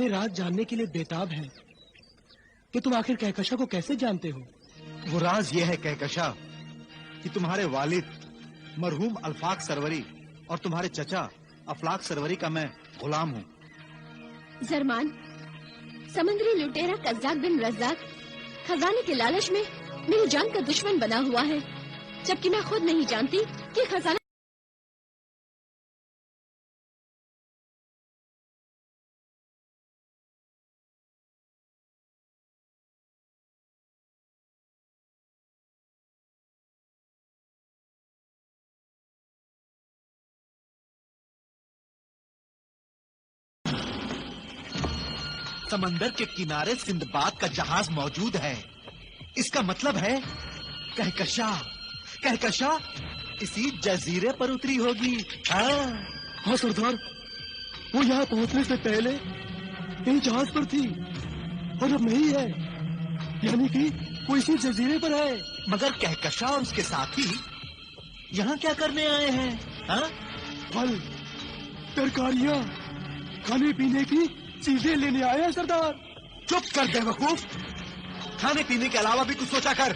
ये राज जानने के लिए बेताब हैं कि तुम आखिर कहकशा को कैसे जानते हो। वो राज ये है कहकशा कि तुम्हारे वालिद मरहूम अल्फाक सरवरी और तुम्हारे चचा अफलाक सरवरी का मैं गुलाम हूँ। जरमान, समुद्री लुटेरा कज़्ज़ाक बिन रज़्ज़ाक खजाने के लालच में मेरी जान का दुश्मन बना हुआ है, जबकि मैं खुद नहीं जानती कि खजाना समंदर के किनारे सिंदबाद का जहाज मौजूद है। इसका मतलब है कहकशा इसी जजीरे पर उतरी होगी। हाँ सरदार, वो यहाँ पहुँचने से पहले यही जहाज पर थी और अब नहीं है, यानी कि वो इसी जजीरे पर है। मगर कहकशा और उसके साथी यहाँ क्या करने आए हैं? फल, तरकारियाँ, खाने पीने की चीजें लेने आए हैं सरदार। चुप कर बेवकूफ, खाने पीने के अलावा भी कुछ सोचा कर।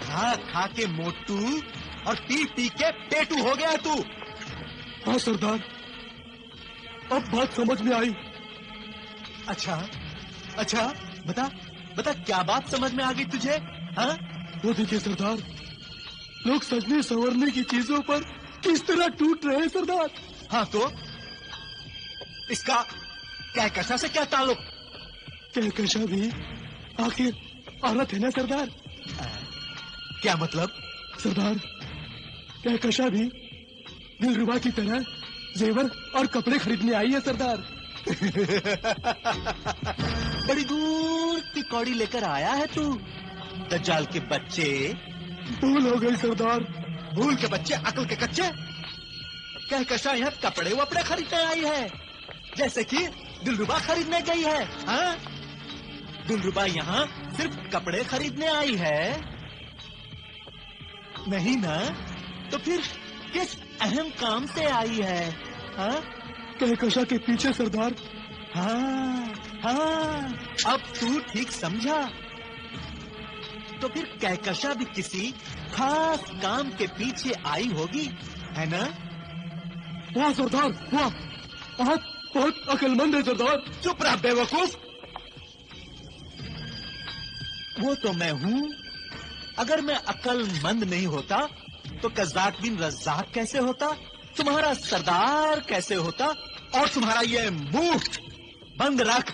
खा खा के मोटू और पी पी के पेटू हो गया तू। हाँ सरदार, अब बात समझ में आई। अच्छा बता क्या बात समझ में आ गई तुझे? वो देखिए सरदार, लोग सजने संवरने की चीजों पर किस तरह टूट रहे हैं सरदार। हाँ तो इसका कहकशा से क्या ताल्लुक? कहकशा भी आखिर औरत है ना सरदार। क्या मतलब? सरदार, कहकशा भी दिलरुबा की तरह जेवर और कपड़े खरीदने आई है सरदार। बड़ी दूर की कौड़ी लेकर आया है तू, दज्जाल के बच्चे। भूल हो गई सरदार। भूल के बच्चे, अकल के कच्चे। कहकशा यहाँ कपड़े वपड़े खरीदने आई है, जैसे कि दिलरुबा खरीदने गई है। दिलरुबा यहाँ सिर्फ कपड़े खरीदने आई है नहीं ना? तो फिर किस अहम काम से आई है? कहकशा के पीछे सरदार। हाँ, अब तू ठीक समझा। तो फिर कहकशा भी किसी खास काम के पीछे आई होगी, है ना? वाह सरदार वाह, आप बहुत अकलमंद है सरदार। चुप रह बेवकूफ। वो तो मैं हूँ। अगर मैं अकलमंद नहीं होता तो कज़्ज़ाक बिन रज़्ज़ाक कैसे होता, तुम्हारा सरदार कैसे होता, और तुम्हारा ये मुंह बंद रख।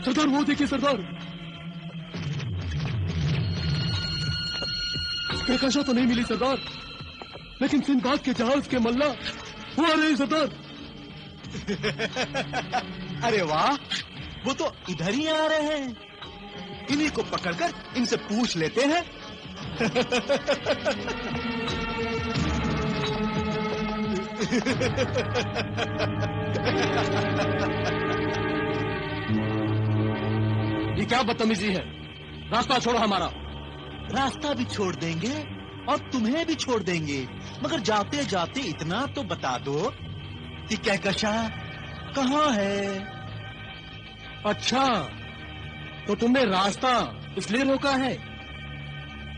सरदार वो देखिए सरदार, कहकशा तो नहीं मिली सरदार, लेकिन सिंदबाद के जहाज के मल्ला वो आ रहे सरदार। अरे वाह, वो तो इधर ही आ रहे हैं। इन्हीं को पकड़कर इनसे पूछ लेते हैं। ये क्या बदतमीजी है? रास्ता छोड़ो हमारा। रास्ता भी छोड़ देंगे और तुम्हें भी छोड़ देंगे, मगर जाते जाते इतना तो बता दो कि कहकशा कहाँ है? अच्छा, तो तुमने रास्ता इसलिए रोका है?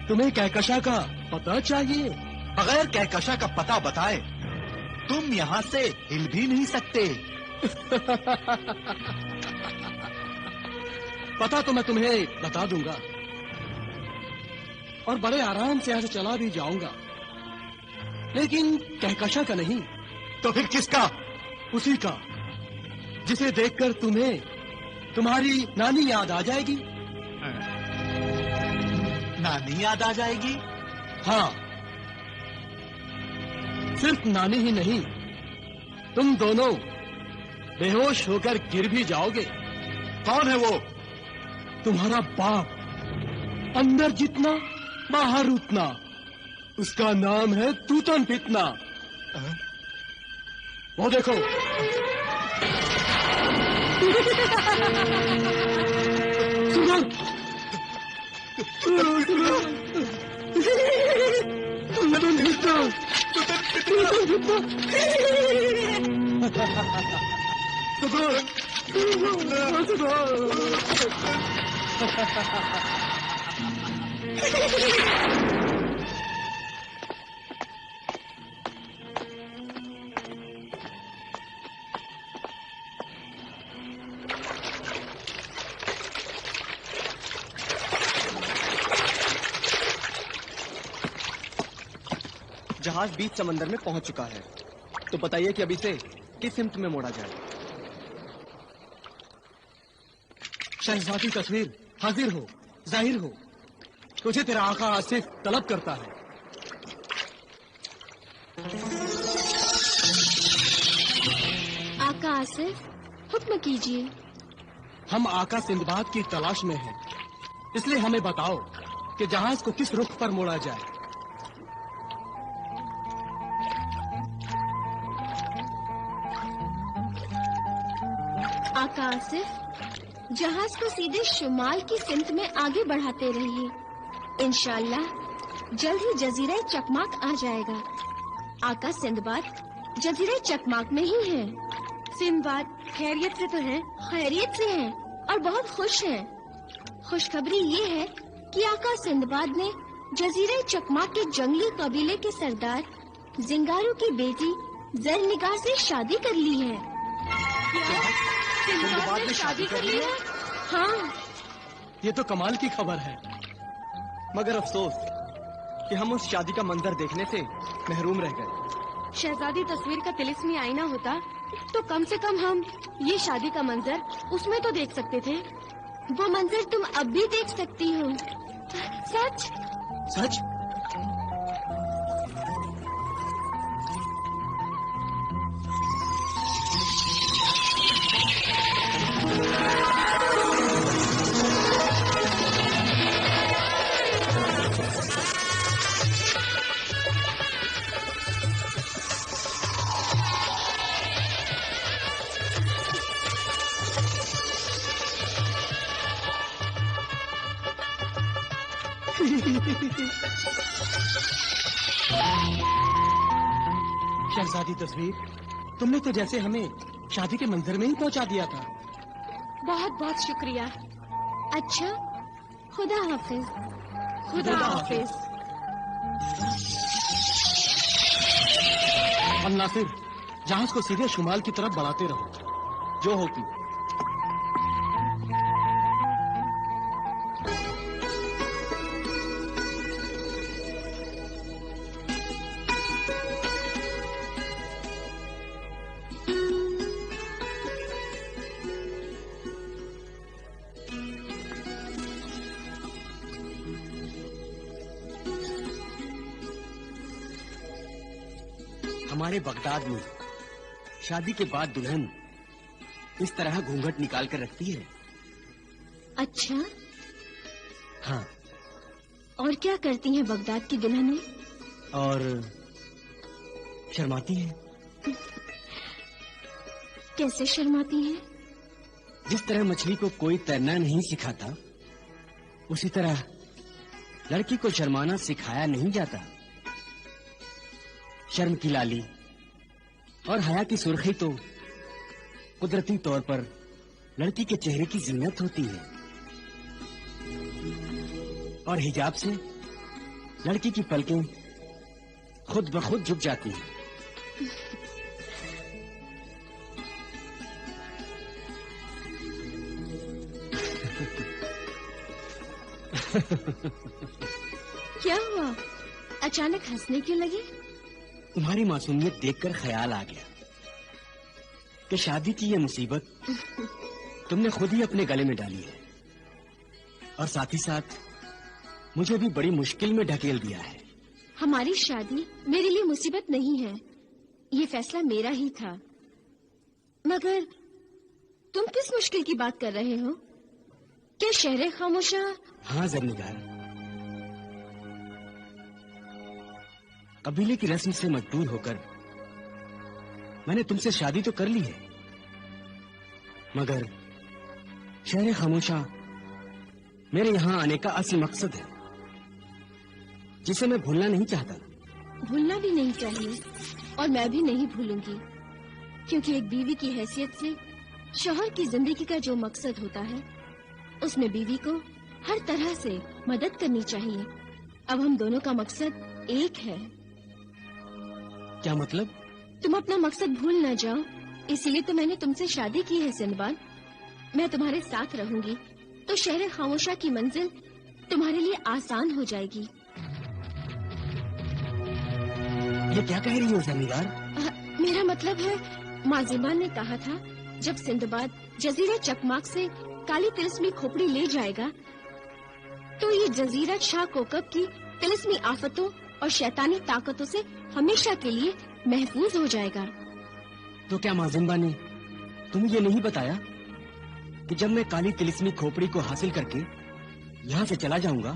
तुम्हें कहकशा का पता चाहिए? बगैर कहकशा का पता बताए तुम यहाँ से हिल भी नहीं सकते। पता तो मैं तुम्हें बता दूंगा और बड़े आराम से यहाँ से चला भी जाऊंगा, लेकिन कहकशा का नहीं। तो फिर किसका? उसी का जिसे देखकर तुम्हें तुम्हारी नानी याद आ जाएगी। नानी याद आ जाएगी? हाँ, सिर्फ नानी ही नहीं, तुम दोनों बेहोश होकर गिर भी जाओगे। कौन है वो? तुम्हारा बाप, अंदर जितना बाहर उतना। उसका नाम है तूतन फितना। वो देखो। जहाज बीच समंदर में पहुंच चुका है, तो बताइए कि अब इसे किस सिमत में मोड़ा जाए। शहजादी तस्वीर, हाजिर हो, जाहिर हो। तुझे तेरा आका आसिफ तलब करता है। आका आसिफ, हुक्म कीजिए। हम आका सिंदबाद की तलाश में हैं, इसलिए हमें बताओ कि जहाज को किस रुख पर मोड़ा जाए। आका आसिफ, जहाज को सीधे शुमाल की सिमत में आगे बढ़ाते रहिए। इंशाअल्लाह जल्द ही जजीरा चकमाक आ जाएगा। आका सिंदबाद जजीरा चकमाक में ही है। सिंदबाद खैरियत से तो है? खैरियत से हैं और बहुत खुश हैं। खुशखबरी ये है कि आका सिंदबाद ने जजीरा चकमाक के जंगली कबीले के सरदार जिंगारू की बेटी जरनिगाह से शादी कर ली है। सिंदबाद ने शादी कर ली है? हाँ। ये तो कमाल की खबर है, मगर अफसोस कि हम उस शादी का मंजर देखने से महरूम रह गए। शहजादी तस्वीर का तिलिस्मी आईना होता तो कम से कम हम ये शादी का मंजर उसमें तो देख सकते थे। वो मंजर तुम अब भी देख सकती हो। सच? सच? शहजादी तस्वीर, तुमने तो जैसे हमें शादी के मंजर में ही पहुंचा दिया था। बहुत बहुत शुक्रिया। अच्छा, खुदा हाफिज। खुदा हाफिज। और नासिर, जहाज को सीधे शुमाल की तरफ बढ़ाते रहो। जो हो तू। हमारे बगदाद में शादी के बाद दुल्हन इस तरह घूंघट निकाल कर रखती है। अच्छा, हाँ। और क्या करती हैं बगदाद की दुल्हनें? और शर्माती है। कैसे शर्माती हैं? जिस तरह मछली को कोई तैरना नहीं सिखाता, उसी तरह लड़की को शर्माना सिखाया नहीं जाता। शर्म की लाली और हया की सुर्खी तो कुदरती तौर पर लड़की के चेहरे की जीनत होती है, और हिजाब से लड़की की पलकें खुद ब खुद झुक जाती हैं। क्या हुआ? अचानक हंसने क्यों लगे? तुम्हारी मासूमियत देखकर ख्याल आ गया कि शादी की ये मुसीबत तुमने खुद ही अपने गले में डाली है, और साथ ही साथ मुझे भी बड़ी मुश्किल में ढकेल दिया है। हमारी शादी मेरे लिए मुसीबत नहीं है, ये फैसला मेरा ही था। मगर तुम किस मुश्किल की बात कर रहे हो? क्या शहर खामोशा? हाँ ज़रनिगार, कबीले की रस्म से मजबूर होकर मैंने तुमसे शादी तो कर ली है, मगर शहर खामोशा मेरे यहाँ आने का असली मकसद है। जिसे मैं भूलना नहीं चाहता। भूलना भी नहीं चाहिए और मैं भी नहीं भूलूंगी, क्योंकि एक बीवी की हैसियत से शौहर की जिंदगी का जो मकसद होता है उसमें बीवी को हर तरह से मदद करनी चाहिए। अब हम दोनों का मकसद एक है। क्या मतलब? तुम अपना मकसद भूल न जाओ, इसीलिए तो मैंने तुमसे शादी की है सिंदबाद। मैं तुम्हारे साथ रहूंगी तो शहर खामोशा की मंजिल तुम्हारे लिए आसान हो जाएगी। ये क्या कह रही हो जमींदार? मेरा मतलब है, माजिमा ने कहा था जब सिंदबाद जजीरा चकमाक से काली तिलिस्मी खोपड़ी ले जाएगा तो ये जजीरा शाह कोकब की तिलिस्मी आफतों और शैतानी ताकतों से हमेशा के लिए महफूज हो जाएगा। तो क्या माजिम्बा ने तुम्हें ये नहीं बताया कि जब मैं काली तिलिस्मी खोपड़ी को हासिल करके यहाँ से चला जाऊंगा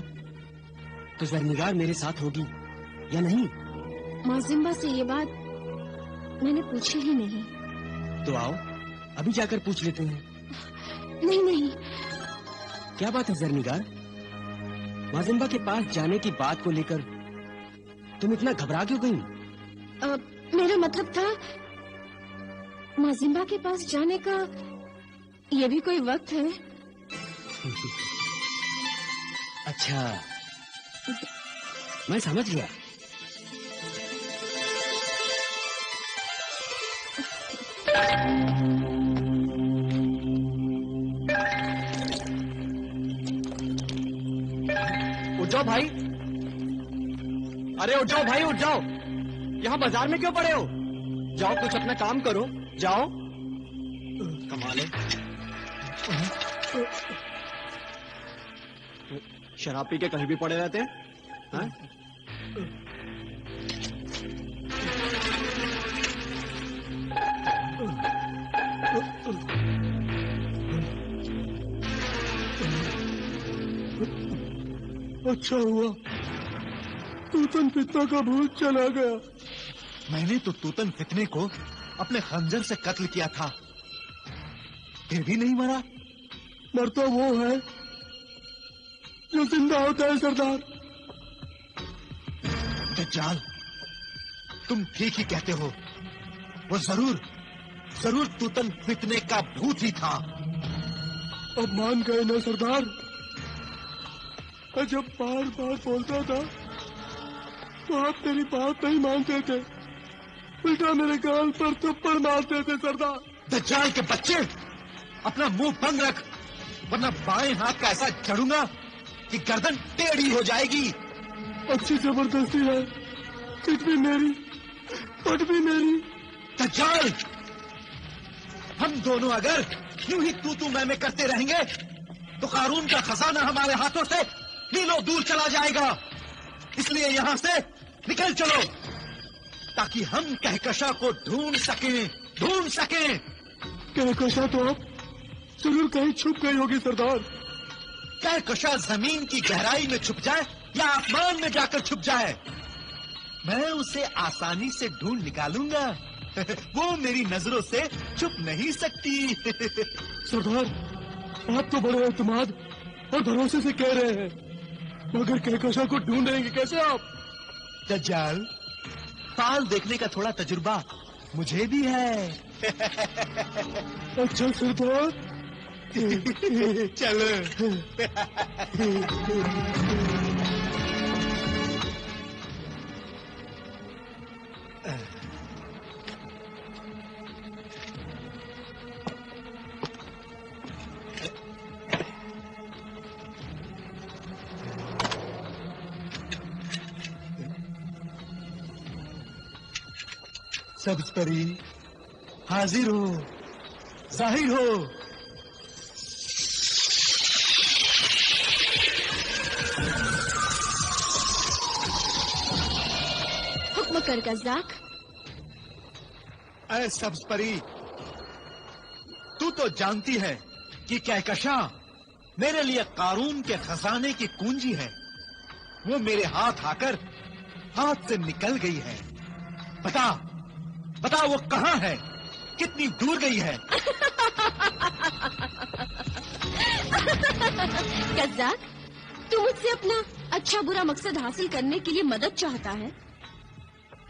तो जरनिगार मेरे साथ होगी या नहीं? माजिम्बा से ये बात मैंने पूछी ही नहीं। तो आओ अभी जाकर पूछ लेते हैं। नहीं नहीं। क्या बात है जरनिगार? माजिम्बा के पास जाने की बात को लेकर तुम इतना घबरा क्यों गई? मेरा मतलब था माजिम्बा के पास जाने का ये भी कोई वक्त है? अच्छा, मैं समझ गया। उठ जाओ भाई, अरे उठ जाओ भाई, उठ जाओ। यहाँ बाजार में क्यों पड़े हो? जाओ कुछ अपना काम करो, जाओ। कमाल है, शराब पी के कहीं भी पड़े रहते हैं। हाँ? अच्छा हुआ तूतन फितना का भूत चला गया। मैंने तो तूतन फितने को अपने खंजर से कत्ल किया था, फिर भी नहीं मरा। मरता वो है जो जिंदा होता है सरदार। दज्जाल, तुम ठीक ही कहते हो। वो जरूर तूतन फितने का भूत ही था। अब मान गए ना सरदार? जब बार बार बोलता था तो आप तेरी बात नहीं मानते थे, उल्टा मेरे गाल पर थप्पड़ मारते थे सरदार। दज्जाल के बच्चे, अपना मुंह बंद रख, वरना बाएं हाथ का ऐसा जड़ूंगा कि गर्दन टेढ़ी हो जाएगी। अच्छी जबरदस्ती है, पिट भी मेरी, पट भी मेरी। दज्जाल, हम दोनों अगर यूं ही तू मैं करते रहेंगे तो कारून का खजाना हमारे हाथों से मीलों दूर चला जाएगा। इसलिए यहां से निकल चलो ताकि हम कहकशा को ढूंढ सकें। कहकशा तो अब जरूर कहीं छुप गई होगी सरदार। कहकशा जमीन की गहराई में छुप जाए या आसमान में जाकर छुप जाए, मैं उसे आसानी से ढूंढ निकालूंगा। वो मेरी नजरों से छुप नहीं सकती। सरदार, आप तो बड़े एतमाद और भरोसे से कह रहे हैं, मगर कहकशा को ढूंढेंगे कैसे आप? दज्जाल, पाल देखने का थोड़ा तजुर्बा मुझे भी है। अच्छा सरदार, चलो। सब्ज परी, हाजिर हो, जाहिर हो। हुक्म कर कज़्ज़ाक। ऐ सब्ज परी, तू तो जानती है कि कहकशा मेरे लिए कारून के खजाने की कुंजी है। वो मेरे हाथ आकर हाथ से निकल गई है। बता वो कहाँ है, कितनी दूर गई है? कज़्ज़ाक, तू मुझसे अपना अच्छा बुरा मकसद हासिल करने के लिए मदद चाहता है,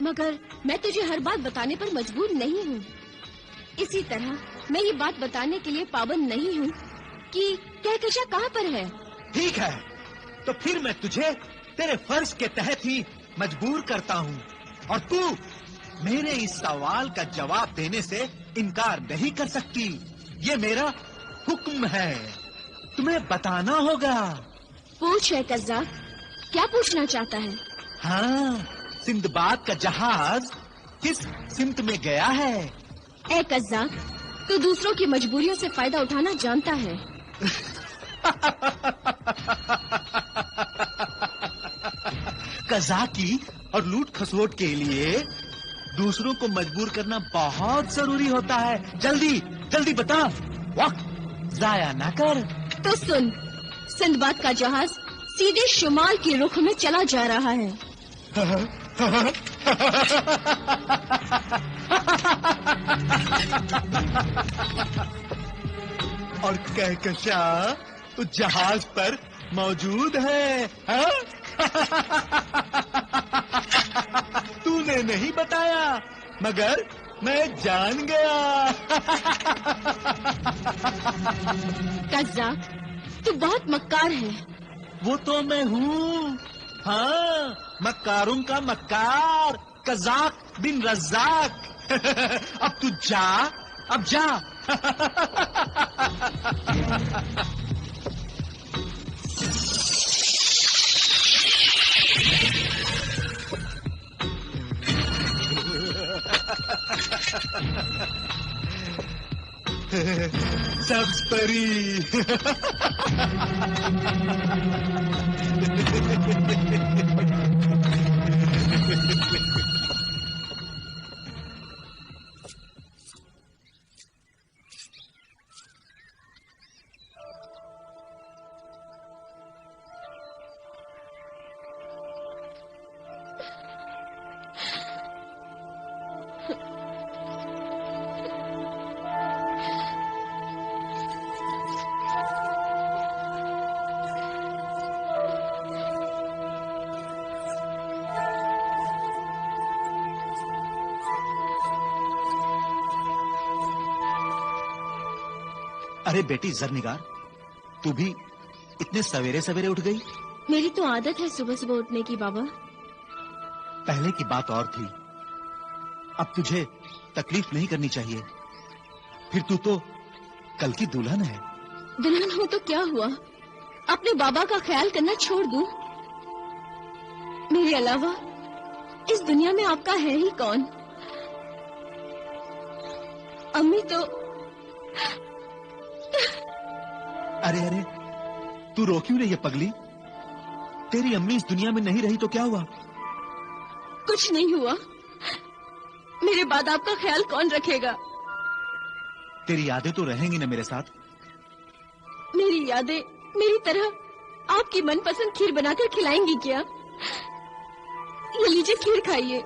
मगर मैं तुझे हर बात बताने पर मजबूर नहीं हूँ। इसी तरह मैं ये बात बताने के लिए पाबंद नहीं हूँ कि कहकशा कहाँ पर है। ठीक है, तो फिर मैं तुझे तेरे फर्ज के तहत ही मजबूर करता हूँ और तू मेरे इस सवाल का जवाब देने से इनकार नहीं कर सकती। ये मेरा हुक्म है, तुम्हें बताना होगा। पूछ है कज़्ज़ाब, क्या पूछना चाहता है? हाँ, सिंदबाद का जहाज किस सिमत में गया है? ए कज़्ज़ाब, तू दूसरों की मजबूरियों से फायदा उठाना जानता है। कज़ाकी और लूट खसोट के लिए दूसरों को मजबूर करना बहुत जरूरी होता है। जल्दी जल्दी बता, वक्त जाया ना कर। तो सुन, सिंदबाद का जहाज सीधे शुमाल की रुख में चला जा रहा है। और कहकशा तो जहाज पर मौजूद है, हाँ? तूने नहीं बताया, मगर मैं जान गया। कज़्ज़ाब, तू बहुत मक्कार है। वो तो मैं हूँ, हाँ, मक्कारों का मक्कार, कज़ाक बिन रज़ाक। अब तू जा, अब जा। सब्ज परी। अरे बेटी ज़रनिगार, तू भी इतने सवेरे सवेरे उठ गई? मेरी तो आदत है सुबह सुबह उठने की बाबा। पहले की बात और थी, अब तुझे तकलीफ नहीं करनी चाहिए। फिर तू तो कल की दुल्हन है। दुल्हन हूँ तो क्या हुआ, अपने बाबा का ख्याल करना छोड़ दूं? मेरे अलावा इस दुनिया में आपका है ही कौन? अम्मी तो अरे अरे, तू रो क्यों रही है पगली? तेरी अम्मी इस दुनिया में नहीं रही तो क्या हुआ? कुछ नहीं हुआ। मेरे बाद आपका ख्याल कौन रखेगा? तेरी यादें तो रहेंगी ना मेरे साथ? मेरी यादें मेरी तरह आपकी मनपसंद खीर बनाकर खिलाएंगी क्या? ये लीजिए, खीर खाइए।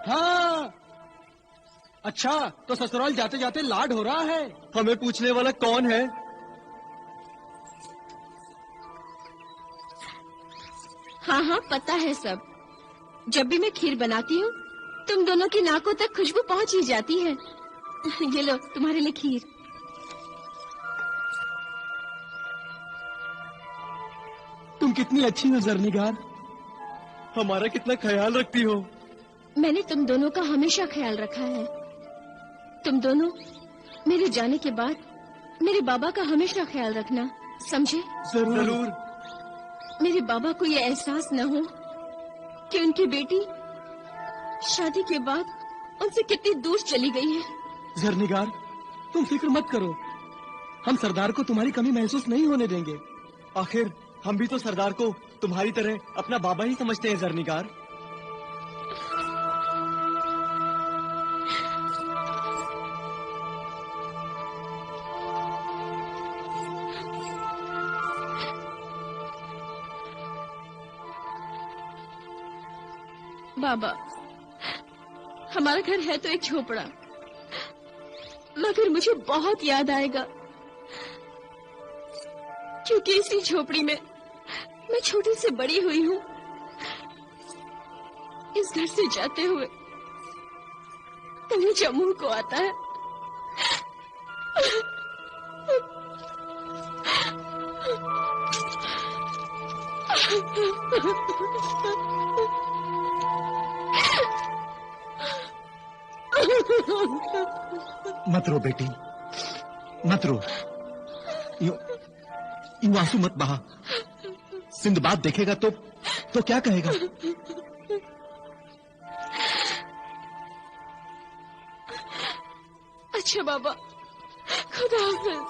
हाँ, अच्छा, तो ससुराल जाते जाते लाड हो रहा है। हमें पूछने वाला कौन है? हाँ हाँ, पता है सब। जब भी मैं खीर बनाती हूँ, तुम दोनों की नाकों तक खुशबू पहुँच ही जाती है। ये लो, तुम्हारे लिए खीर। तुम कितनी अच्छी हो ज़रनिगार, हमारा कितना ख्याल रखती हो। मैंने तुम दोनों का हमेशा ख्याल रखा है। तुम दोनों मेरे जाने के बाद मेरे बाबा का हमेशा ख्याल रखना, समझे? जरूर। मेरे बाबा को ये एहसास न हो कि उनकी बेटी शादी के बाद उनसे कितनी दूर चली गई है। ज़रनिगार, तुम फिक्र मत करो, हम सरदार को तुम्हारी कमी महसूस नहीं होने देंगे। आखिर हम भी तो सरदार को तुम्हारी तरह अपना बाबा ही समझते हैं ज़रनिगार। बाबा, हमारा घर है तो एक झोपड़ा, मगर मुझे बहुत याद आएगा, क्योंकि इसी झोपड़ी में मैं छोटी से बड़ी हुई हूँ। इस घर से जाते हुए कभी जम्मू को आता है। मत रो बेटी, मत रो। यूं आंसू मत बहा। सिंदबाद देखेगा तो क्या कहेगा? अच्छा बाबा, खुदा हाफिज।